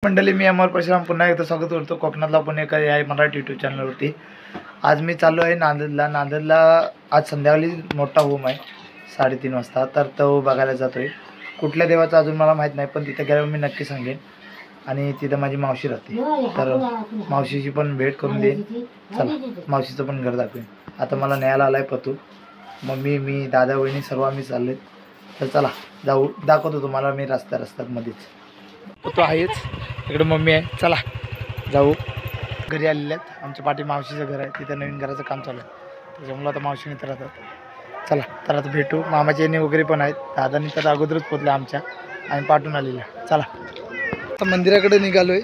मंडळी, मी अमर परशुराम पुन्हा एकदा स्वागत करतो कोकणातला पुणेकर या मराठी यूट्यूब चॅनलवरती। आज मी चाललो आहे नांदेडला आज संध्याकाळी मोठा होम आहे 3:30 वाजता, तर तो बघायला जातोय। कुठल्या देवाचा अजून मला माहीत नाही, पण तिथे गेल्यावर मी नक्की सांगेन। आणि तिथे माझी मावशी राहते, तर मावशीची पण भेट करून देईन। चला, मावशीचं पण घर दाखवेन। आता मला न्यायला आलाय पतू, मम्मी, मी, दादा, वहिनी सर्व आम्ही चालले। तर चला जाऊ, दाखवतो तुम्हाला मी रस्त्यात मध्येच। तो आहेच, इकडे मम्मी आहे। चला जाऊ, घरी आलेले आहेत। आमच्या पाठी मावशीचं घर आहे, तिथे नवीन घराचं काम चालू आहे, त्याच्यामुळे आता मावशीने तर राहतात। चला तर आता भेटू। मामाचे येणे वगैरे पण आहेत, दादानी तर अगोदरच पोचले आमच्या, आम्ही पाठवून आलेले। चला आता मंदिराकडे निघालो आहे,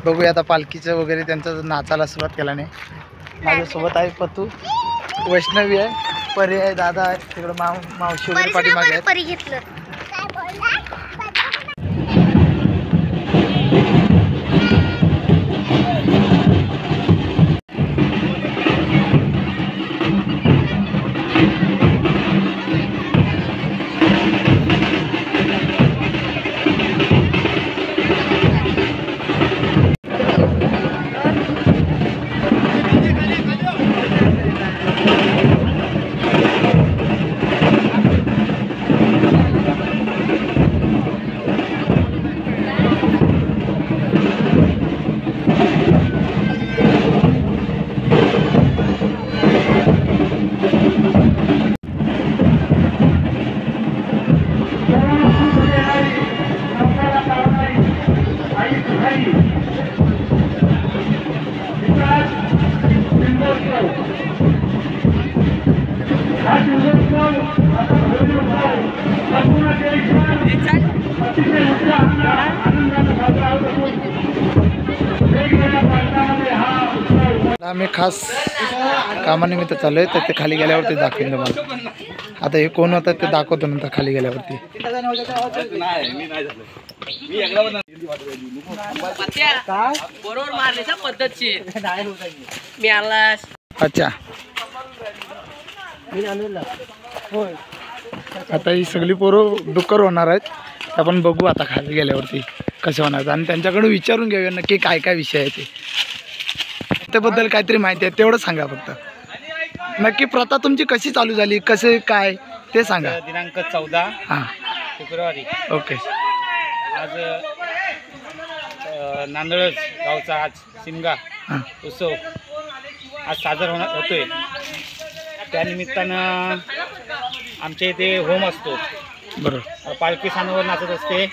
बघूया आता पालखीचं वगैरे त्यांचं नाचायला सुरुवात केला नाही। माझ्यासोबत आहे पतू, वैष्णवी आहे, परी आहे, दादा आहे, तिकडे मावशी वगैरे पाठीमागे आहेत। आम्ही खास कामानिमित्त चालू आहे, तर ते खाली गेल्यावरती दाखवेन तुम्हाला। आता हे कोण होतं ते दाखवतो नंतर खाली गेल्यावरती। अच्छा, आता ही सगळी पोरं डुक्कर होणार आहेत, आपण बघू आता खाली गेल्यावरती कसे होणार, आणि त्यांच्याकडून विचारून घेऊया नक्की काय काय विषय आहे ते, त्याबद्दल काहीतरी माहिती आहे तेवढं सांगा फक्त। नक्की प्रथा तुमची कशी चालू झाली, कसे काय ते सांगा। दिनांक 14 फेब्रुवारी ओके। आज नांदळज गावचा आज शिमगा उत्सव आज साजरा होतोय। त्यानिमित्तानं आमच्या इथे होम असतो, बरोबर, पालखी सानवर नाचत असते।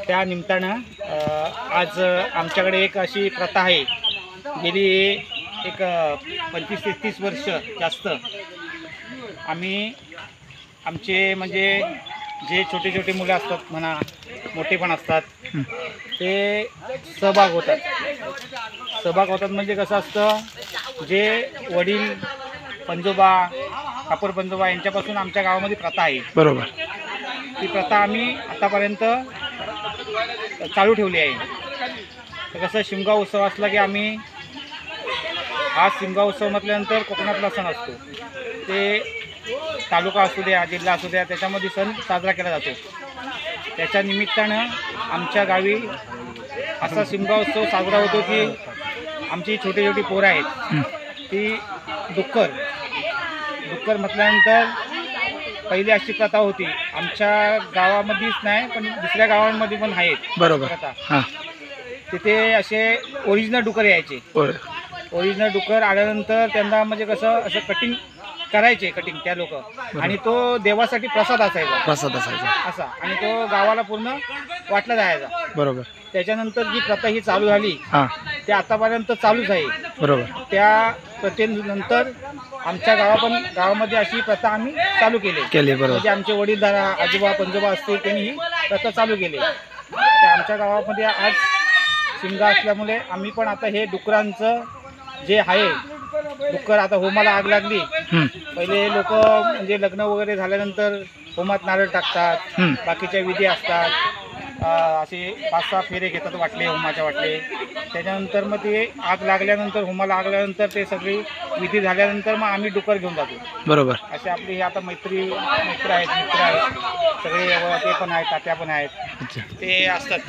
त्या निमित्तानं आज आमच्याकडे एक अशी प्रथा आहे, गेली एक 25 ते 30 वर्ष जास्त आम्ही आमचे म्हणजे जे छोटे छोटे मुलं असतात म्हणा, मोठे पण असतात, ते सहभाग होतात म्हणजे कसं असतं, जे वडील पंजोबा, कापूर पंजोबा यांच्यापासून आमच्या गावामध्ये प्रथा आहे, बरोबर, ती प्रथा आम्ही आतापर्यंत चालू ठेवली आहे। तर कसं शिमगा उत्सव असला की आम्ही हा शिमगा उत्सव म्हटल्यानंतर कोकणातला सण असतो, ते तालुका असू द्या, जिल्हा असू द्या, त्याच्यामध्ये सण साजरा केला जातो। त्याच्या निमित्तानं आमच्या गावी असा शिमगा उत्सव साजरा होतो की आमची छोटी छोटी पोरं आहेत, ती डुक्कर म्हटल्यानंतर पहिली अशी प्रथा होती, आमच्या गावामध्येच नाही पण दुसऱ्या गावांमध्ये पण आहेत, बरोबर प्रथा। तिथे असे ओरिजिनल डुक्कर यायचे, ओरिजिनल डुक्कर आल्यानंतर त्यांना म्हणजे कसं असं कटिंग करायचे त्या लोक, आणि तो देवासाठी प्रसाद असायचा असा, आणि तो गावाला पूर्ण वाटला जायचा, बरोबर। त्याच्यानंतर जी प्रथा ही चालू झाली ते आतापर्यंत चालूच आहे, बरोबर। त्या प्रथेनंतर आमच्या गावामध्ये अशी प्रथा आम्ही चालू केली, म्हणजे आमचे वडीलधारा, आजोबा पंजोबा असतील त्यांनी ही प्रथा चालू केली। त्या आमच्या गावामध्ये आज शिमगा असल्यामुळे आम्ही पण आता हे डुकरांचं जे आहे, डुक्कर आता होमाला आग लागली, पहिले लोक म्हणजे लग्न वगैरे झाल्यानंतर होमात नारळ टाकतात, बाकीच्या विधी असतात, असे 5-6 फेरे घेतात वाटले, होमाच्या वाटले। त्याच्यानंतर मग ते आग लागल्यानंतर, होमाला आग लागल्यानंतर ते सगळी विधी झाल्यानंतर मग आम्ही डुक्कर घेऊन जातो, बरोबर। असे आपले हे आता मित्र आहेत, सगळे ते पण आहेत, तात्या पण आहेत, ते असतात।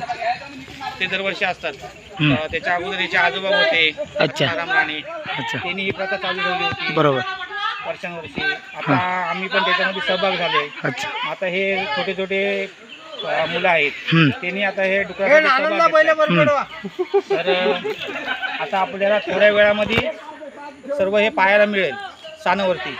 ते दरवर्षी असतात. त्याच्या अगोदर याचे आजोबा होते. अच्छा. राम राणे. अच्छा. त्यांनी ही प्रथा चालू ठेवली होती. बरोबर. वर्षानुवर्षी. आता आम्ही पण त्याच्यामध्ये सहभाग झालोय. अच्छा. आता हे छोटे छोटे मुलं आहेत, त्यांनी आता हे डुकरासाठी तर आता आपल्याला थोड्या वेळामध्ये सर्व हे पाहायला मिळेल सानावरती.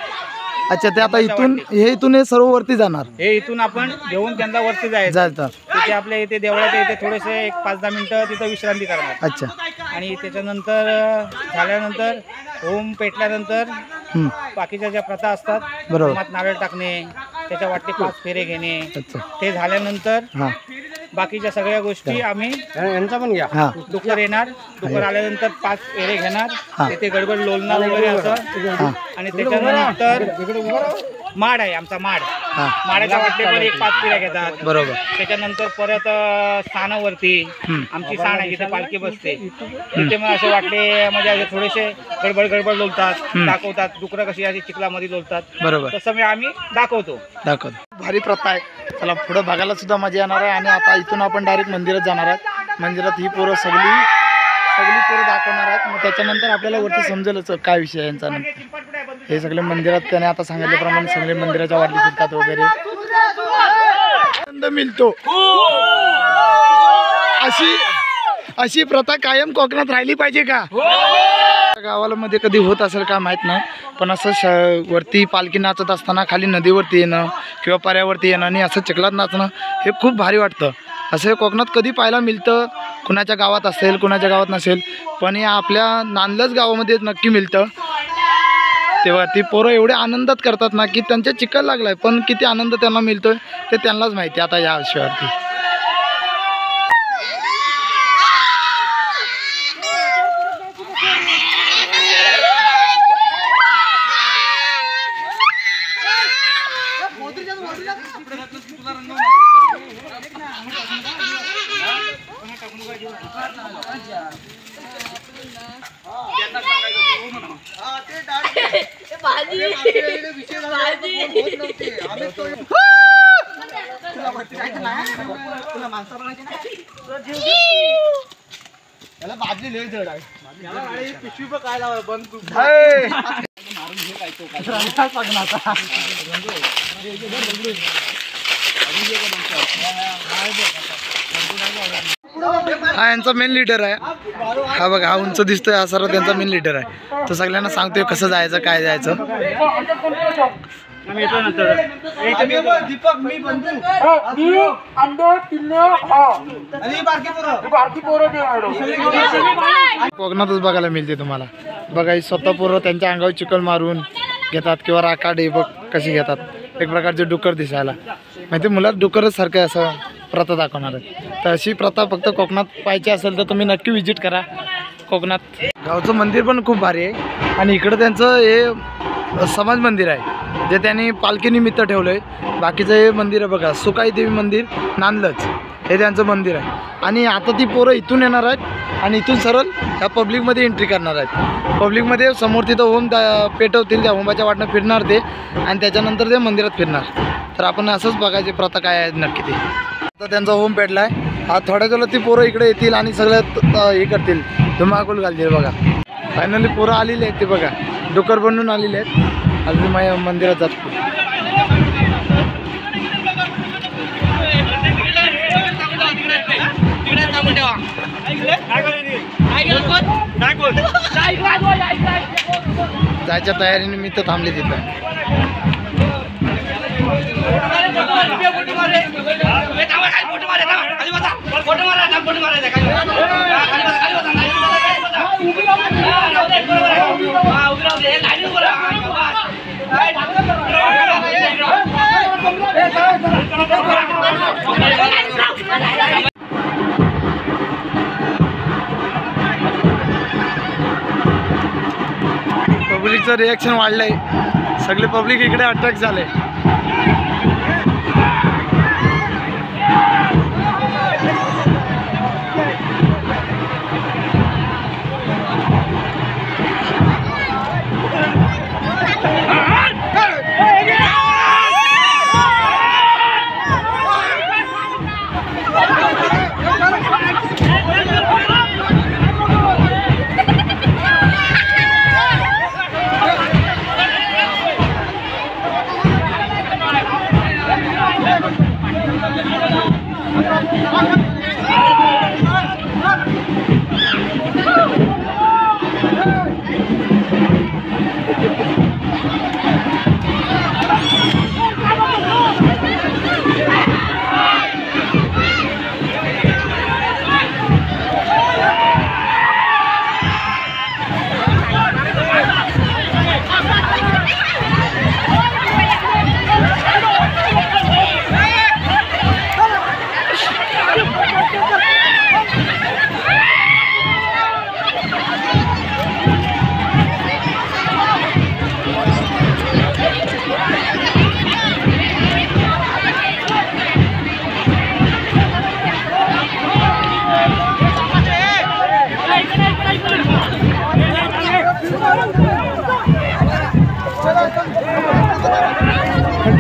अच्छा, ते आता इथून हे सर्व वरती जाणार. हे इथून आपण घेऊन त्यांना वरती जायचं. तिथे आपल्या इथे देवळाच्या इथे थोडेसे एक 5-10 मिनिटं तिथं विश्रांती करणार. अच्छा. आणि त्याच्यानंतर झाल्यानंतर होम पेटल्यानंतर बाकीच्या ज्या प्रथा असतात, होमात नारळ टाकणे, त्याच्या वाटते 5 फेरे घेणे, ते झाल्यानंतर बाकीच्या सगळ्या गोष्टी आम्ही यांचा पण घ्या. डुक्कर येणार, डुक्कर आल्यानंतर 5 फेरे घेणार, तिथे गडबड लोलणार वगैरे असं. आणि त्याच्यानंतर माड आहे आमचा माडाच्या वाटते पण 5 फेऱ्या घेतात. बरोबर. त्याच्यानंतर परत स्थानावरती आमची स्थान आहे जिथे पालखी बसते, तिथे मग असं वाटले म्हणजे असे थोडेसे गडबड लोलतात, दाखवतात डुकरं कशी अशी चिखलामध्ये लोलतात. बरोबर. तसं मी आम्ही दाखवतो. भारी प्रथा आहे. चला पुढे बघायला सुद्धा मजा येणार आहे. आणि आता इथून आपण डायरेक्ट मंदिरात जाणार आहोत. मंदिरात ही पोरं सगळी पोरं दाखवणार आहेत. मग त्याच्यानंतर आपल्याला वरती समजेलच काय विषय आहे यांचा. हे सगळे मंदिरात त्याने आता सांगितल्याप्रमाणे सगळे मंदिराच्या वाटली फिरतात वगैरे, आनंद मिळतो. अशी प्रथा कायम कोकणात राहिली पाहिजे का? गावाला मध्ये कधी होत असेल का माहित नाही, पण असं वरती पालखी नाचत असताना खाली नदीवरती येणं किंवा पर्यावरती येणं आणि असं चिखलात नाचणं हे खूप भारी वाटतं. असं हे कोकणात कधी पाहायला मिळतं. कुणाच्या गावात असेल, कुणाच्या गावात नसेल, पण हे आपल्या नांदलच गावामध्ये नक्की मिळतं. तेव्हा ती पोरं एवढे आनंदात करतात ना की त्यांच्या चिखल लागलाय, पण किती आनंद त्यांना मिळतोय ते त्यांनाच माहिती. आता या विषयावरती हा यांचा मेन लीडर आहे. हा बघा, हा उंच दिसतोय, हा सर्व त्यांचा मेन लीडर आहे. तो सगळ्यांना सांगतोय कसं जायचं, काय जायचं. कोकणातच बघायला मिळते तुम्हाला. बघा, स्वतः पोरं त्यांच्या अंगावर चिखल मारून घेतात किंवा राखाडे बघ कशी घेतात. एक प्रकारचे डुक्कर दिसायला माहिती, मुलात डुक्करच सारखं असं प्रथा दाखवणार आहे. तर अशी प्रथा फक्त कोकणात पाहिजे असेल तर तुम्ही नक्की विजिट करा कोकणात. गावचं मंदिर पण खूप भारी आहे. आणि इकडं त्यांचं हे समाज मंदिर आहे जे त्यांनी पालखीनिमित्त ठेवलं आहे. बाकीचं हे मंदिर आहे बघा, सुकाई देवी मंदिर नांदलच, हे त्यांचं मंदिर आहे. आणि आता ती पोरं इथून येणार आहेत आणि इथून सरळ ह्या पब्लिकमध्ये एंट्री करणार आहेत. पब्लिकमध्ये समोर तिथं होम पेटवतील, त्या होमाच्या वाटणं फिरणार ते, आणि त्याच्यानंतर ते मंदिरात फिरणार. तर आपण असंच बघायची प्रथा काय आहे नक्की ते. आता त्यांचा होम पेटला आहे. हा थोड्या वेळात ती पोरं इकडे येतील आणि सगळं हे करतील, धुमाकूल घालतील. बघा फायनली पोरं आलेली आहेत, ते बघा डुक्कर बनून आलेले आहेत. अजून मंदिरात जातो. जायच्या तयारीनिमित्त थांबले तिथं. पब्लिकचं रिॲक्शन वाढलंय, सगळे पब्लिक इकडे अटॅक झाले.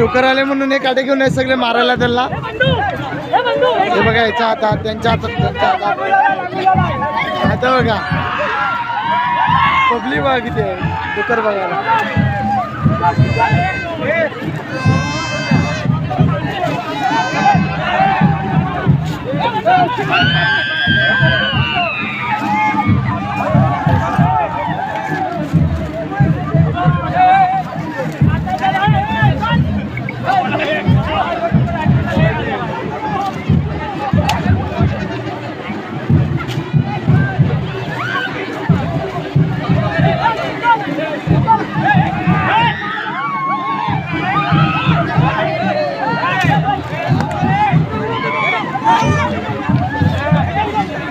डुकर आले म्हणून हे काटे घेऊन सगळे मारायला त्यांना. हे बघा याच्या हातात, त्यांच्या हातात, आता बघा पब्लिक बघा किती आहे डुकर बघायला.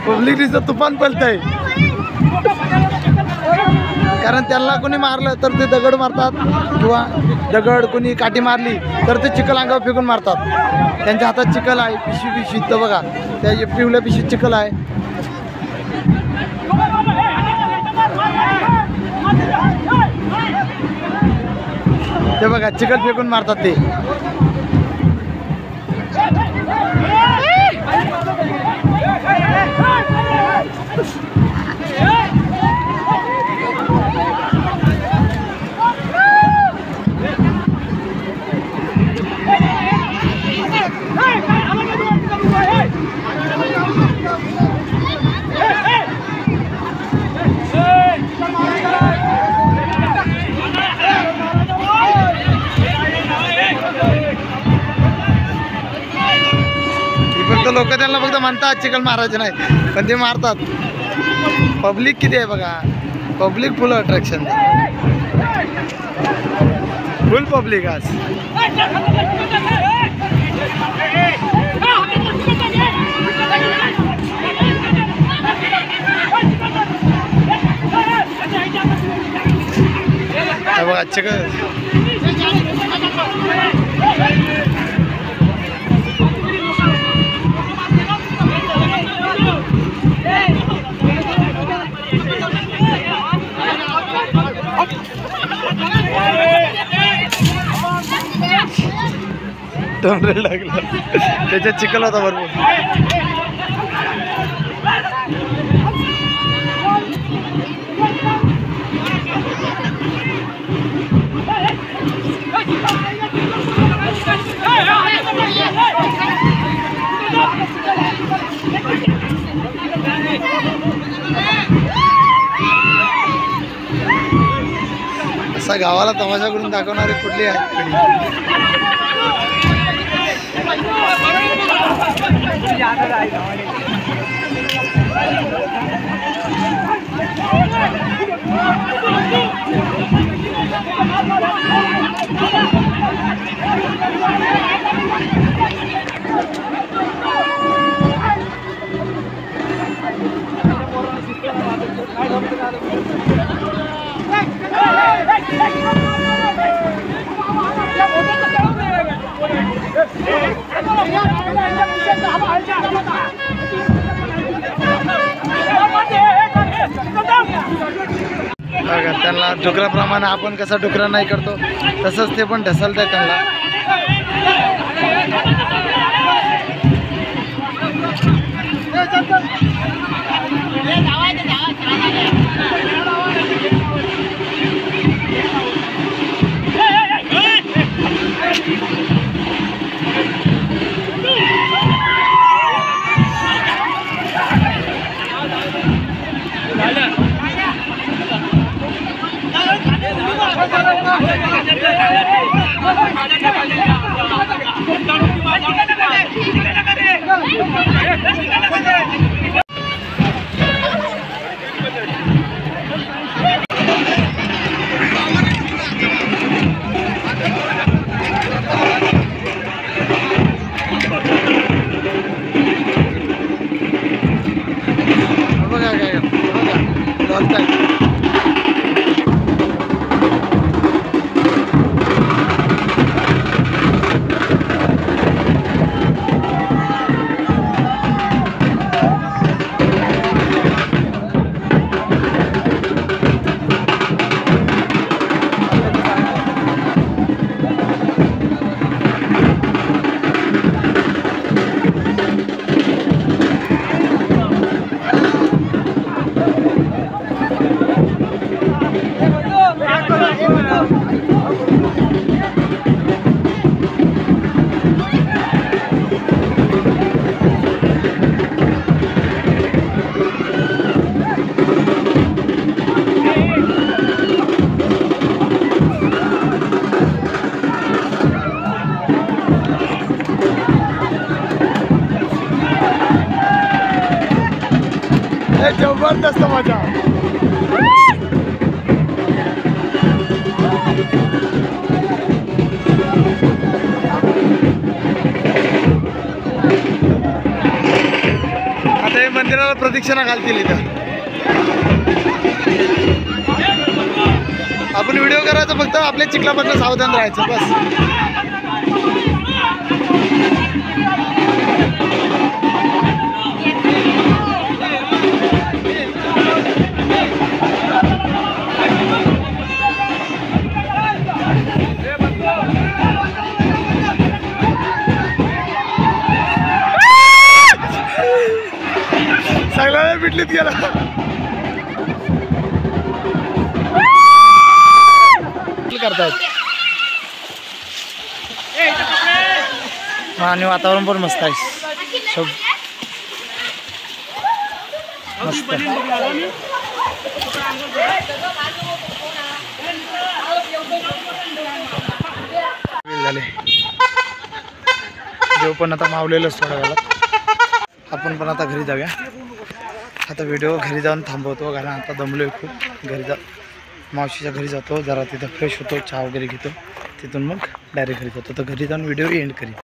पब्लिकचं तुफान पलतंय, कारण त्यांना कोणी मारलं तर ते दगड मारतात किंवा दगड कोणी काठी मारली तर ते चिखल अंगावर फेकून मारतात. त्यांच्या हातात चिखल आहे, पिशवी तर बघा त्या पिवळ्या पिशवीत चिखल आहे. ते बघा चिखल फेकून मारतात ते. लोक त्यांना फक्त म्हणतात चिखल मारायचे नाही, पण ते मारतात. पब्लिक किती आहे बघा, पब्लिक फुल अट्रॅक्शन, फुल पब्लिक आज. बघा चिखल लागला, त्याच्यात चिखल होता भरपूर. असा गावाला तमाशा करून दाखवणारे कुठली आहेत त्यांना डुकराप्रमाणे आपण कसा डुकरा नाही करतो तसंच ते पण ढसलतात त्यांना. जबरदस्त मजा. आता हे मंदिराला प्रदक्षिणा घालतील इथं. आपण व्हिडिओ करायचा, फक्त आपल्या चिखलापासून सावधान राहायचं बस. सगळ्याला पिटलीत गेला. करतायत आणि वातावरण पण मस्त आहे. सब मस्त झाले. देव पण आता मावलेलंच थोड्या वेळात. आपण पण आता घरी जाऊया. आता व्हिडिओ घरी जाऊन थांबवतो, कारण आता दमलोय खूप. घरी मावशीच्या घरी जातो, जरा तिथं फ्रेश होतो, चहा वगैरे घेतो, तिथून मग डायरेक्ट घरी जातो. तर घरी जाऊन व्हिडिओ एंड करीन.